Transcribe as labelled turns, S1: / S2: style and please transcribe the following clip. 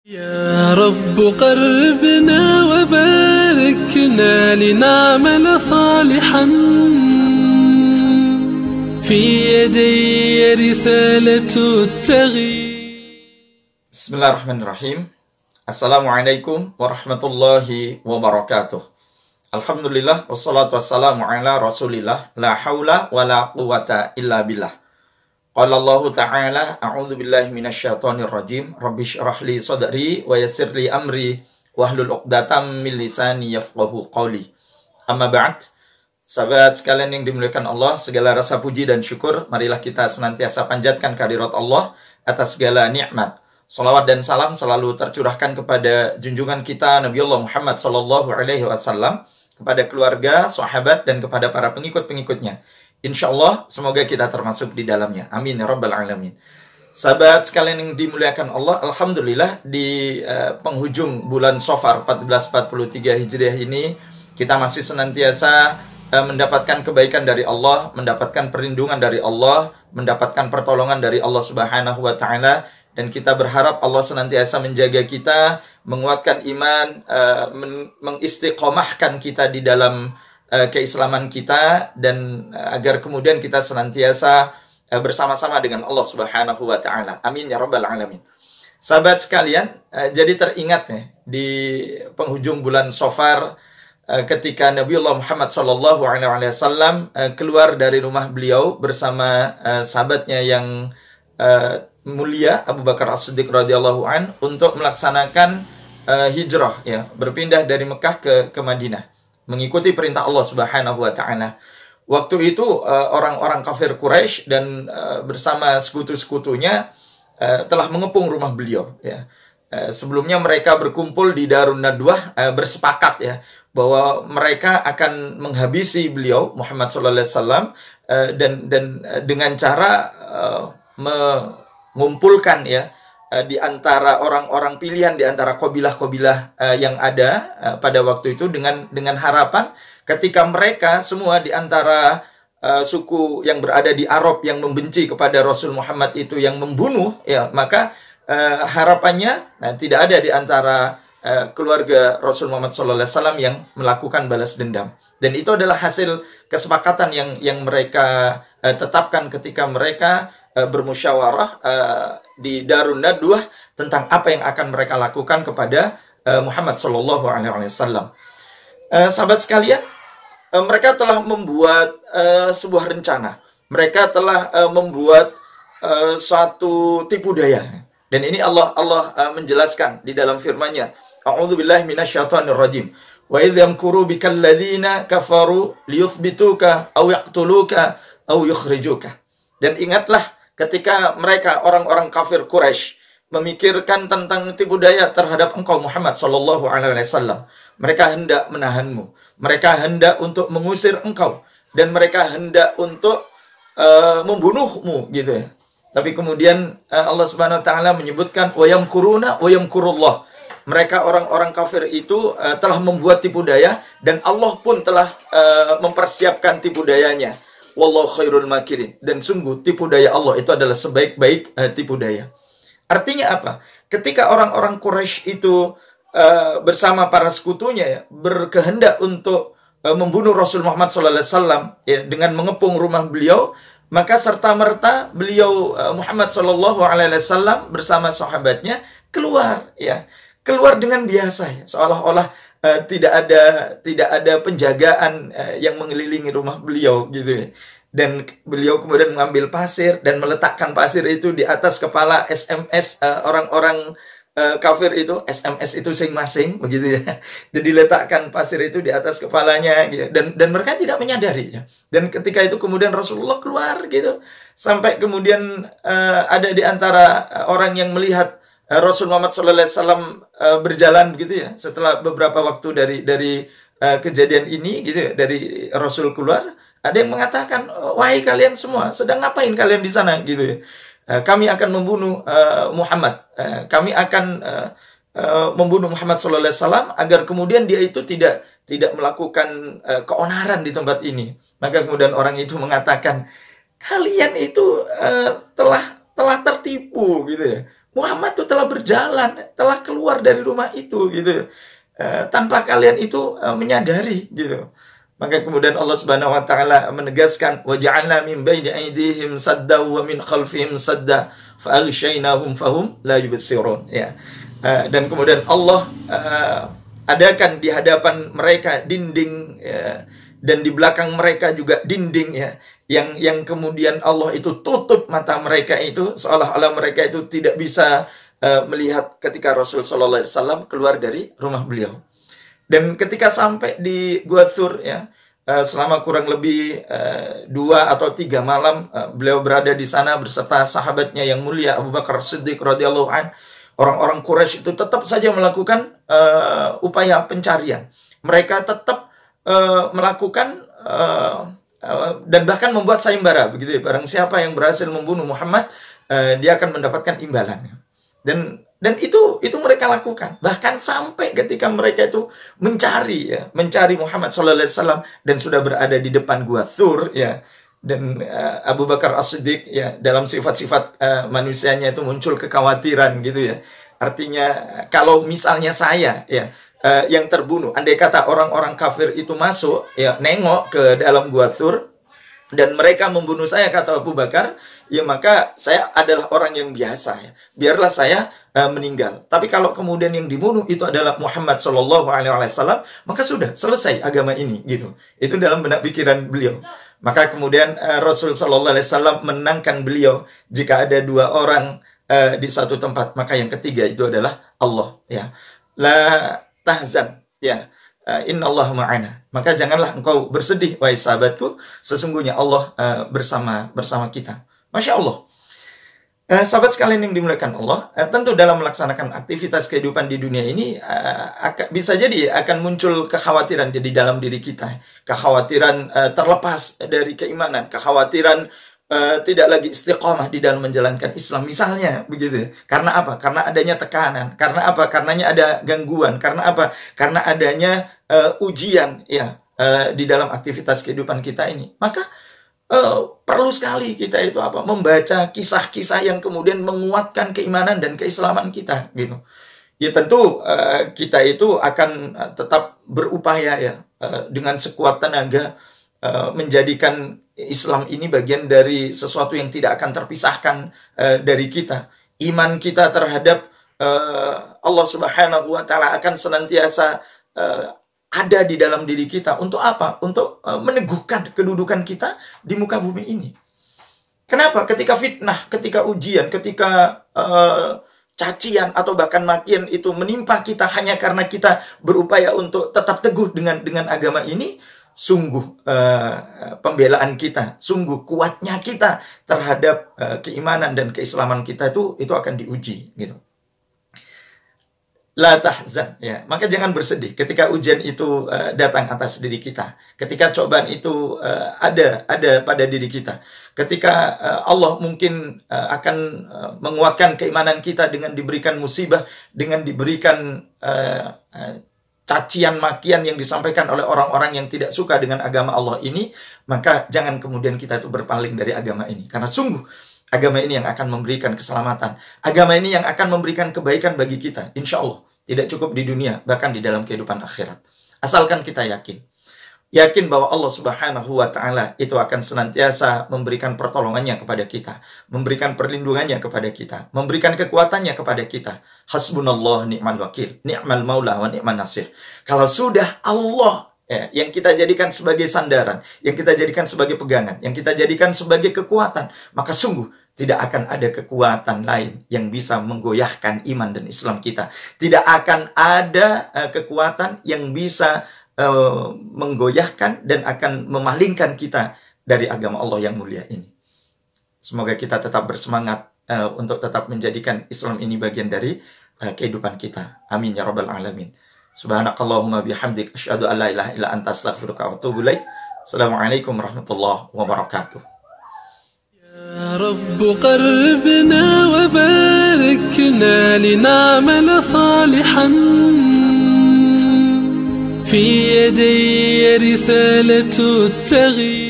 S1: يا رب قربنا وباركنا لنعمل صالحا في يدي رسالة التغيير.
S2: بسم الله الرحمن الرحيم. السلام عليكم ورحمة الله وبركاته. Alhamdulillah wassalatu wassalamu ala rasulillah la hawla wa la quwata illa billah. Qala Allah Ta'ala, a'udzu billahi minasyaitonir rajim. Rabbi shrah li sadri wa yassir li amri wahlul 'uqdatam min lisani yafqahu qawli. Amma ba'd. Sahabat sekalian yang dimuliakan Allah, segala rasa puji dan syukur marilah kita senantiasa panjatkan kehadirat Allah atas segala nikmat. Salawat dan salam selalu tercurahkan kepada junjungan kita Nabi Allah Muhammad sallallahu alaihi wasallam, kepada keluarga, sahabat, dan kepada para pengikut-pengikutnya. Insyaallah semoga kita termasuk di dalamnya. Amin ya rabbal alamin. Sahabat sekalian yang dimuliakan Allah, alhamdulillah di penghujung bulan Safar 1443 Hijriah ini kita masih senantiasa mendapatkan kebaikan dari Allah, mendapatkan perlindungan dari Allah, mendapatkan pertolongan dari Allah Subhanahu wa taala, dan kita berharap Allah senantiasa menjaga kita, menguatkan iman, mengistiqomahkan kita di dalam keislaman kita, dan agar kemudian kita senantiasa bersama-sama dengan Allah Subhanahu wa taala. Amin ya rabbal alamin. Sahabat sekalian, jadi teringat ya di penghujung bulan Safar ketika Nabiullah Muhammad sallallahu alaihi wasallam keluar dari rumah beliau bersama sahabatnya yang mulia Abu Bakar As-Siddiq radhiyallahu an untuk melaksanakan hijrah ya, berpindah dari Mekah ke Madinah, mengikuti perintah Allah Subhanahu wa taala. Waktu itu orang-orang kafir Quraisy dan bersama sekutu-sekutunya telah mengepung rumah beliau ya. Sebelumnya mereka berkumpul di Darun Nadwah, bersepakat ya bahwa mereka akan menghabisi beliau Muhammad sallallahu alaihi wasallam dan dengan cara mengumpulkan ya di antara orang-orang pilihan, di antara kabilah-kabilah yang ada pada waktu itu, dengan harapan ketika mereka semua di antara suku yang berada di Arab yang membenci kepada Rasul Muhammad itu yang membunuh ya, maka harapannya tidak ada di antara keluarga Rasul Muhammad SAW yang melakukan balas dendam. Dan itu adalah hasil kesepakatan yang mereka tetapkan ketika mereka bermusyawarah di Darun Nadwah tentang apa yang akan mereka lakukan kepada Muhammad sallallahu alaihi wasallam. Sahabat sekalian, mereka telah membuat sebuah rencana. Mereka telah membuat suatu tipu daya. Dan ini Allah menjelaskan di dalam firman-Nya, A'udzu billahi minasyaitonir rajim. Wa idh yamkuru bikal ladzina kafaru liyuthbituka aw yaqtuluka aw yukhrijuka. Dan ingatlah ketika mereka orang-orang kafir Quraisy memikirkan tentang tipu daya terhadap engkau Muhammad sallallahu alaihi wasallam. Mereka hendak menahanmu, mereka hendak untuk mengusir engkau, dan mereka hendak untuk membunuhmu gitu ya. Tapi kemudian Allah Subhanahu wa taala menyebutkan wa yamkuruna wa yamkurullah. Mereka orang-orang kafir itu telah membuat tipu daya, dan Allah pun telah mempersiapkan tipu dayanya. Wallahu khairul makirin. Dan sungguh tipu daya Allah itu adalah sebaik-baik tipu daya. Artinya apa? Ketika orang-orang Quraisy itu bersama para sekutunya ya, berkehendak untuk membunuh Rasul Muhammad SAW ya, dengan mengepung rumah beliau, maka serta-merta beliau Muhammad SAW bersama sahabatnya keluar ya. Keluar dengan biasa ya, seolah-olah tidak ada penjagaan yang mengelilingi rumah beliau gitu ya. Dan beliau kemudian mengambil pasir dan meletakkan pasir itu di atas kepala SMS orang-orang kafir itu, SMS itu masing-masing begitu ya. Jadi letakkan pasir itu di atas kepalanya gitu. Dan mereka tidak menyadari ya. Dan ketika itu kemudian Rasulullah keluar gitu, sampai kemudian ada di antara orang yang melihat Rasul Muhammad SAW berjalan gitu ya, setelah beberapa waktu dari kejadian ini gitu ya, dari Rasul keluar, ada yang mengatakan, wahai kalian semua, sedang ngapain kalian di sana gitu ya? Kami akan membunuh Muhammad, kami akan membunuh Muhammad SAW agar kemudian dia itu tidak melakukan keonaran di tempat ini. Maka kemudian orang itu mengatakan, kalian itu telah tertipu gitu ya. Muhammad tuh telah berjalan, telah keluar dari rumah itu gitu. Tanpa kalian itu menyadari gitu. Maka kemudian Allah Subhanahu wa taala menegaskan, wa ja'alna min baini aydihim sadda wa min khalfihim sadda fa aghshaynahum fahum la yubsirun, ya. Dan kemudian Allah adakan di hadapan mereka dinding, ya, dan di belakang mereka juga dinding, ya, yang kemudian Allah itu tutup mata mereka itu, seolah-olah mereka itu tidak bisa melihat ketika Rasul sallallahu alaihi wasallam keluar dari rumah beliau. Dan ketika sampai di Gua Thur, ya, selama kurang lebih 2 atau 3 malam beliau berada di sana beserta sahabatnya yang mulia Abu Bakar Siddiq radhiyallahu anhu. Orang-orang Quraisy itu tetap saja melakukan upaya pencarian. Mereka tetap melakukan dan bahkan membuat sayembara, begitu ya. Barang siapa yang berhasil membunuh Muhammad, dia akan mendapatkan imbalan. Dan itu mereka lakukan. Bahkan sampai ketika mereka itu mencari Muhammad sallallahu alaihi wasallam dan sudah berada di depan Gua Thur, ya. Dan Abu Bakar As-Siddiq, ya, dalam sifat-sifat manusianya itu muncul kekhawatiran gitu, ya. Artinya kalau misalnya saya, ya, yang terbunuh, andai kata orang-orang kafir itu masuk, ya, nengok ke dalam Gua Thur dan mereka membunuh saya, kata Abu Bakar, ya, maka saya adalah orang yang biasa, ya. Biarlah saya meninggal. Tapi kalau kemudian yang dibunuh itu adalah Muhammad sallallahu alaihi wasallam, maka sudah selesai agama ini, gitu. Itu dalam benak pikiran beliau. Maka kemudian Rasul sallallahu alaihi wasallam menenangkan beliau, jika ada 2 orang di satu tempat, maka yang ketiga itu adalah Allah, ya. La tahzan, ya. Innallaha ma'ana. Maka janganlah engkau bersedih, wahai sahabatku, sesungguhnya Allah bersama kita. Masya Allah. Sahabat sekalian yang dimuliakan Allah, tentu dalam melaksanakan aktivitas kehidupan di dunia ini bisa jadi akan muncul kekhawatiran di dalam diri kita. Kekhawatiran terlepas dari keimanan, kekhawatiran tidak lagi istiqamah di dalam menjalankan Islam, misalnya begitu. Karena apa? Karena adanya tekanan. Karena apa? Karenanya ada gangguan. Karena apa? Karena adanya ujian, ya, di dalam aktivitas kehidupan kita ini. Maka perlu sekali kita itu membaca kisah-kisah yang kemudian menguatkan keimanan dan keislaman kita, gitu. Ya tentu kita itu akan tetap berupaya, ya, dengan sekuat tenaga menjadikan Islam ini bagian dari sesuatu yang tidak akan terpisahkan dari kita. Iman kita terhadap Allah Subhanahu wa taala akan senantiasa ada di dalam diri kita. Untuk apa? Untuk meneguhkan kedudukan kita di muka bumi ini. Kenapa? Ketika fitnah, ketika ujian, ketika cacian atau bahkan makian itu menimpa kita hanya karena kita berupaya untuk tetap teguh dengan agama ini, sungguh pembelaan kita, sungguh kuatnya kita terhadap keimanan dan keislaman kita itu akan diuji, gitu. La tahzan, ya. Maka jangan bersedih ketika ujian itu datang atas diri kita. Ketika cobaan itu ada pada diri kita. Ketika Allah mungkin akan menguatkan keimanan kita dengan diberikan musibah, dengan diberikan cacian makian yang disampaikan oleh orang-orang yang tidak suka dengan agama Allah ini, maka jangan kemudian kita itu berpaling dari agama ini. Karena sungguh agama ini yang akan memberikan keselamatan. Agama ini yang akan memberikan kebaikan bagi kita. Insya Allah. Tidak cukup di dunia, bahkan di dalam kehidupan akhirat. Asalkan kita yakin. Yakin bahwa Allah Subhanahu wa ta'ala itu akan senantiasa memberikan pertolongannya kepada kita. Memberikan perlindungannya kepada kita. Memberikan kekuatannya kepada kita. Hasbunallah ni'mal wakil. Ni'mal maula wa ni'man nasir. Kalau sudah Allah, ya, yang kita jadikan sebagai sandaran, yang kita jadikan sebagai pegangan, yang kita jadikan sebagai kekuatan, maka sungguh tidak akan ada kekuatan lain yang bisa menggoyahkan iman dan Islam kita. Tidak akan ada kekuatan yang bisa menggoyahkan dan akan memalingkan kita dari agama Allah yang mulia ini. Semoga kita tetap bersemangat untuk tetap menjadikan Islam ini bagian dari kehidupan kita. Amin ya rabbal alamin. Subhanakallahumma bihamdik asyhadu an la ilaha illa anta astaghfiruka wa atubu ilaik. Assalamualaikum warahmatullahi wabarakatuh.
S1: يا رب قربنا وباركنا لنعمل صالحا في يدي رسالة التغيير.